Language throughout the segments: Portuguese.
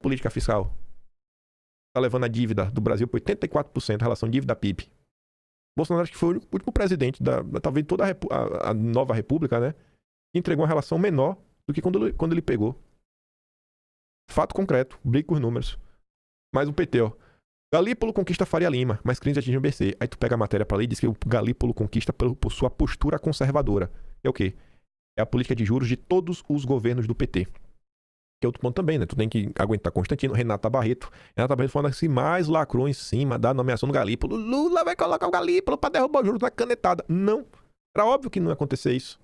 política fiscal. Tá levando a dívida do Brasil para 84% em relação à dívida PIB. Bolsonaro acho que foi o último presidente talvez toda a nova república, né? Que entregou uma relação menor do que quando ele pegou. Fato concreto, briga com os números. Mas o PT, ó. Galípolo conquista Faria Lima, mas crimes atingem o BC. Aí tu pega a matéria pra ler e diz que o Galípolo conquista por sua postura conservadora. É o quê? É a política de juros de todos os governos do PT. Que é outro ponto também, né? Tu tem que aguentar Constantino, Renata Barreto. Renata Barreto foi uma das que mais lacrou em cima da nomeação do Galípolo. Lula vai colocar o Galípolo pra derrubar os juros na canetada. Não. Era óbvio que não ia acontecer isso.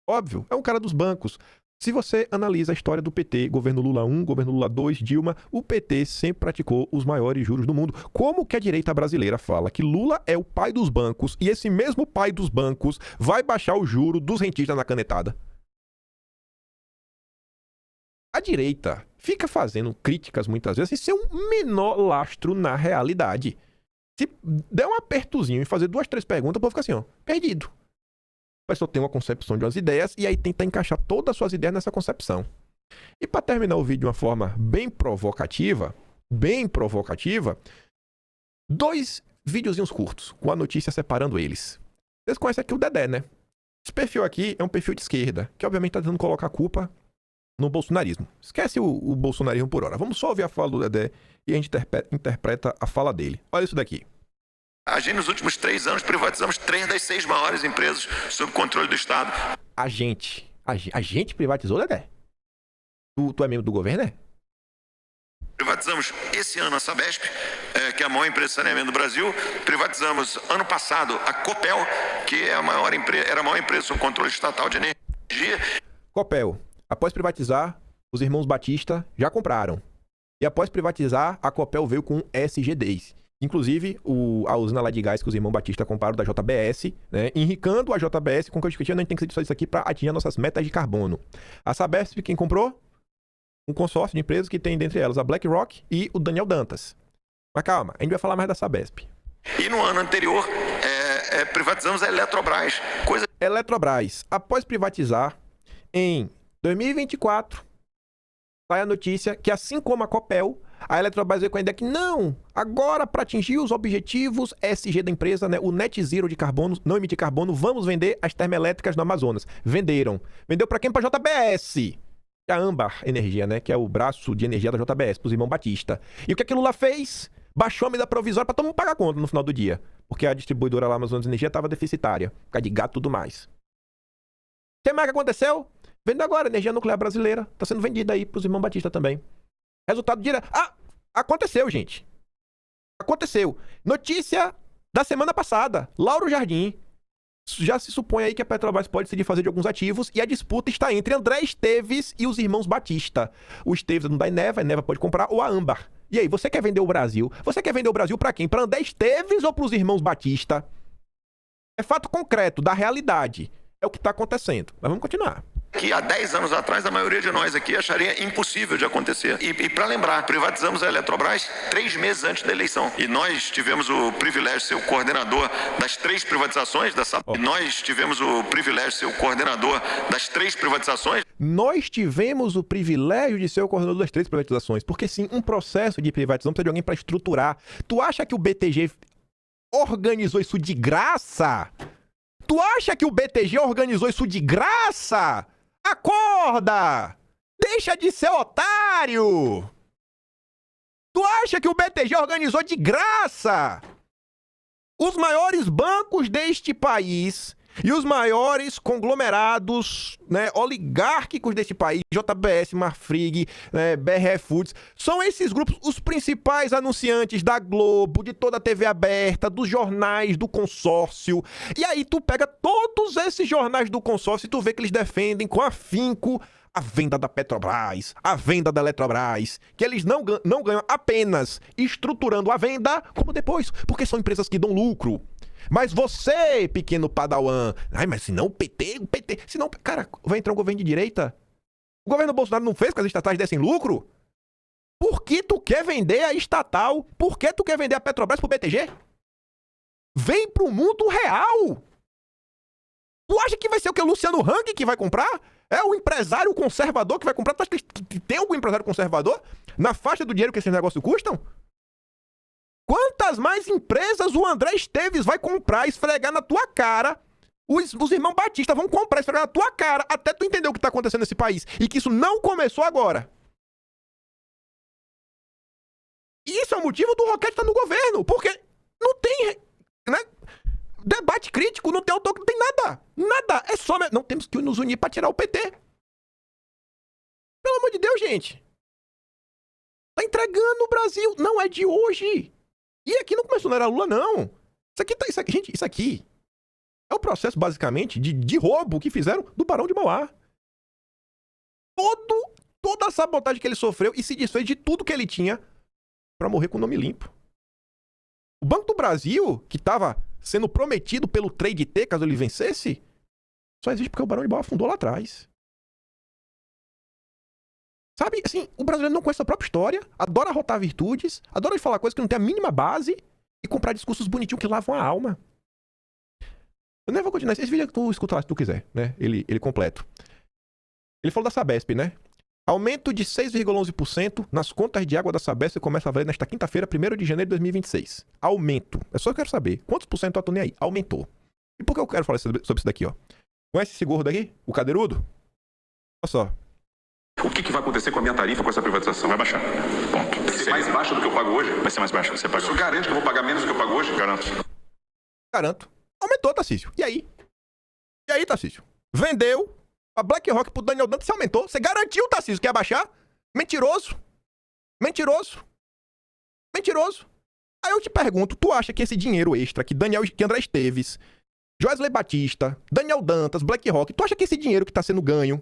Óbvio. É um cara dos bancos. Se você analisa a história do PT, governo Lula 1, governo Lula 2, Dilma, o PT sempre praticou os maiores juros do mundo. Como que a direita brasileira fala que Lula é o pai dos bancos e esse mesmo pai dos bancos vai baixar o juro dos rentistas na canetada? A direita fica fazendo críticas muitas vezes sem um menor lastro na realidade. Se der um apertozinho e fazer 2, 3 perguntas, o povo fica assim, ó, perdido. A pessoa tem uma concepção de umas ideias e aí tenta encaixar todas as suas ideias nessa concepção. E para terminar o vídeo de uma forma bem provocativa, 2 videozinhos curtos, com a notícia separando eles. Vocês conhecem aqui o Dedé, né? Esse perfil aqui é um perfil de esquerda, que obviamente está tentando colocar a culpa no bolsonarismo. Esquece o bolsonarismo por hora. Vamos só ouvir a fala do Dedé e a gente interpreta a fala dele. Olha isso daqui. A gente, nos últimos 3 anos, privatizamos 3 das 6 maiores empresas sob controle do Estado. A gente privatizou, Dedé? Tu é membro do governo, né? Privatizamos esse ano a Sabesp, que é a maior empresa de saneamento do Brasil. Privatizamos, ano passado, a Copel, que é era a maior empresa sob controle estatal de energia. Copel, após privatizar, os irmãos Batista já compraram. E após privatizar, a Copel veio com SG10. Inclusive, a usina lá de gás que os irmãos Batista compraram da JBS, né, enricando a JBS com que a gente tem que ser isso aqui para atingir nossas metas de carbono. A Sabesp, quem comprou? Um consórcio de empresas que tem dentre elas a BlackRock e o Daniel Dantas. Mas calma, a gente vai falar mais da Sabesp. E no ano anterior, privatizamos a Eletrobras. Eletrobras, após privatizar, em 2024, sai a notícia que, assim como a Copel, a Eletrobras veio com a ideia que não, agora para atingir os objetivos ESG da empresa, né, o net zero de carbono, não emitir carbono, vamos vender as termoelétricas no Amazonas. Venderam. Vendeu para quem? Para a JBS. A Âmbar Energia, né, que é o braço de energia da JBS, para os irmãos Batista. E o que Lula fez? Baixou a medida provisória para todo mundo pagar a conta no final do dia. Porque a distribuidora lá Amazonas Energia estava deficitária. Por causa de gato e tudo mais. O que mais que aconteceu? Vendo agora, a energia nuclear brasileira está sendo vendida aí para os irmãos Batista também. Resultado direto. Aconteceu, gente. Aconteceu. Notícia da semana passada. Lauro Jardim. Já se supõe aí que a Petrobras pode se desfazer de alguns ativos e a disputa está entre André Esteves e os irmãos Batista. O Esteves não dá a Eneva pode comprar, ou a Âmbar. E aí, você quer vender o Brasil? Você quer vender o Brasil para quem? Para André Esteves ou para os irmãos Batista? É fato concreto, da realidade. É o que está acontecendo. Mas vamos continuar. Que há 10 anos atrás, a maioria de nós aqui acharia impossível de acontecer. E para lembrar, privatizamos a Eletrobras 3 meses antes da eleição. E nós tivemos o privilégio de ser o coordenador das 3 privatizações dessa. Nós tivemos o privilégio de ser o coordenador das 3 privatizações. Nós tivemos o privilégio de ser o coordenador das 3 privatizações. Porque sim, um processo de privatização precisa de alguém para estruturar. Tu acha que o BTG organizou isso de graça? Tu acha que o BTG organizou isso de graça? Acorda! Deixa de ser otário! Tu acha que o BTG organizou de graça? Os maiores bancos deste país e os maiores conglomerados, né, oligárquicos deste país, JBS, Marfrig, né, BR Foods, são esses grupos os principais anunciantes da Globo, de toda a TV aberta, dos jornais do consórcio. E aí tu pega todos esses jornais do consórcio e tu vê que eles defendem com afinco a venda da Petrobras, a venda da Eletrobras, que eles não ganham apenas estruturando a venda, como depois, porque são empresas que dão lucro. Mas você, pequeno padawan, mas se não o PT, se não, cara, vai entrar um governo de direita? O governo Bolsonaro não fez que as estatais dessem lucro? Por que tu quer vender a estatal? Por que tu quer vender a Petrobras pro BTG? Vem pro mundo real! Tu acha que vai ser o que? O Luciano Hang que vai comprar? É o empresário conservador que vai comprar? Tu acha que tem algum empresário conservador? na faixa do dinheiro que esses negócios custam? Quantas mais empresas o André Esteves vai comprar, esfregar na tua cara? Os irmãos Batista vão comprar, esfregar na tua cara, até tu entender o que tá acontecendo nesse país. E que isso não começou agora. E isso é o motivo do Roquete estar no governo. Porque não tem, né, debate crítico, não tem autor, não tem nada. Nada. É só... Não temos que nos unir pra tirar o PT. Pelo amor de Deus, gente. Tá entregando o Brasil. Não é de hoje. E aqui não começou, não era Lula, não. Isso aqui é o processo, basicamente, de roubo que fizeram do Barão de Mauá. Toda a sabotagem que ele sofreu e se desfez de tudo que ele tinha pra morrer com o nome limpo. O Banco do Brasil, que tava sendo prometido pelo Trade T, caso ele vencesse, só existe porque o Barão de Mauá afundou lá atrás. Sabe, assim, o brasileiro não conhece a própria história, adora rotar virtudes, adora falar coisas que não tem a mínima base e comprar discursos bonitinhos que lavam a alma. Eu nem vou continuar. Esse vídeo tu escuta lá se tu quiser, né? Ele completo. Ele falou da Sabesp, né? Aumento de 6,11% nas contas de água da Sabesp começa a valer nesta quinta-feira, 1º de janeiro de 2026. Aumento. É só que eu quero saber. Quantos por cento eu tô nem aí? Aumentou. E por que eu quero falar sobre isso daqui, ó? Conhece esse gordo aqui? O cadeirudo? Olha só. O que vai acontecer com a minha tarifa com essa privatização? Vai baixar. Ponto. Vai ser mais baixa do que eu pago hoje? Vai ser mais baixo que você paga. O senhor garante que eu vou pagar menos do que eu pago hoje? Garanto. Garanto. Aumentou, Tarcísio. E aí? E aí, Tarcísio? Vendeu a BlackRock pro Daniel Dantas, você aumentou. Você garantiu, Tarcísio, que ia baixar? Mentiroso. Mentiroso. Mentiroso. Aí eu te pergunto, tu acha que esse dinheiro extra que André Esteves, Joesley Batista, Daniel Dantas, BlackRock, tu acha que esse dinheiro que tá sendo ganho,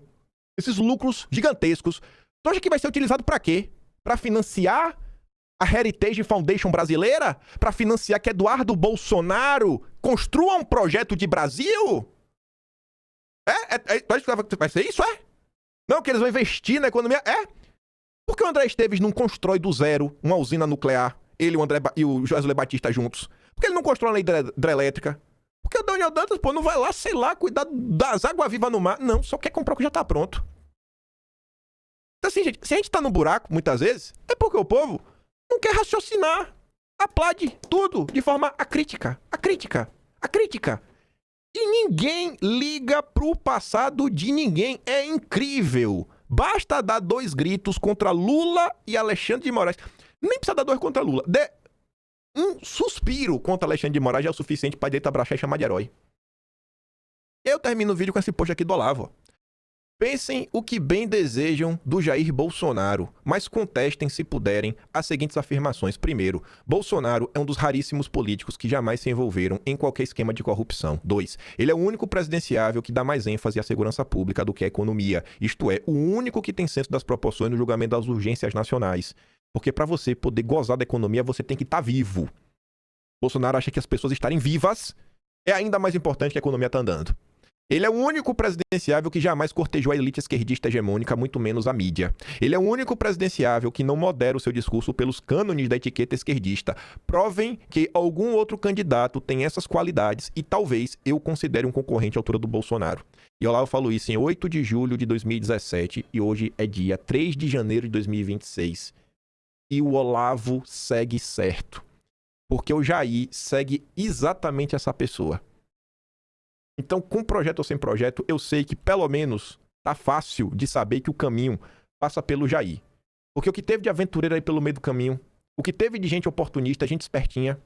esses lucros gigantescos, tu acha que vai ser utilizado pra quê? Pra financiar a Heritage Foundation brasileira? Pra financiar que Eduardo Bolsonaro construa um projeto de Brasil? Tu acha que vai ser isso, é? Não, que eles vão investir na economia? É? Por que o André Esteves não constrói do zero uma usina nuclear, ele e o Joesley Batista juntos? Por que ele não constrói uma lei hidrelétrica? Porque o Daniel Dantas, pô, não vai lá, sei lá, cuidar das águas-vivas no mar. Não, só quer comprar o que já tá pronto. Então, assim, gente, se a gente tá no buraco, muitas vezes, é porque o povo não quer raciocinar. Aplaude tudo de forma acrítica. Acrítica. E ninguém liga pro passado de ninguém. É incrível. Basta dar 2 gritos contra Lula e Alexandre de Moraes. Nem precisa dar 2 contra Lula. Um suspiro contra Alexandre de Moraes já é o suficiente pra direita abraçar e chamar de herói. Eu termino o vídeo com esse post aqui do Olavo. Pensem o que bem desejam do Jair Bolsonaro, mas contestem, se puderem, as seguintes afirmações. Primeiro, Bolsonaro é um dos raríssimos políticos que jamais se envolveram em qualquer esquema de corrupção. 2. Ele é o único presidenciável que dá mais ênfase à segurança pública do que à economia. Isto é, o único que tem senso das proporções no julgamento das urgências nacionais. Porque para você poder gozar da economia, você tem que estar vivo. Bolsonaro acha que as pessoas estarem vivas é ainda mais importante que a economia tá andando. Ele é o único presidenciável que jamais cortejou a elite esquerdista hegemônica, muito menos a mídia. Ele é o único presidenciável que não modera o seu discurso pelos cânones da etiqueta esquerdista. Provem que algum outro candidato tem essas qualidades e talvez eu considere um concorrente à altura do Bolsonaro. E Olavo falou isso em 8 de julho de 2017 e hoje é dia 3 de janeiro de 2026. E o Olavo segue certo. Porque o Jair segue exatamente essa pessoa. Então, com projeto ou sem projeto, eu sei que pelo menos tá fácil de saber que o caminho passa pelo Jair. Porque o que teve de aventureiro aí pelo meio do caminho, o que teve de gente oportunista, gente espertinha,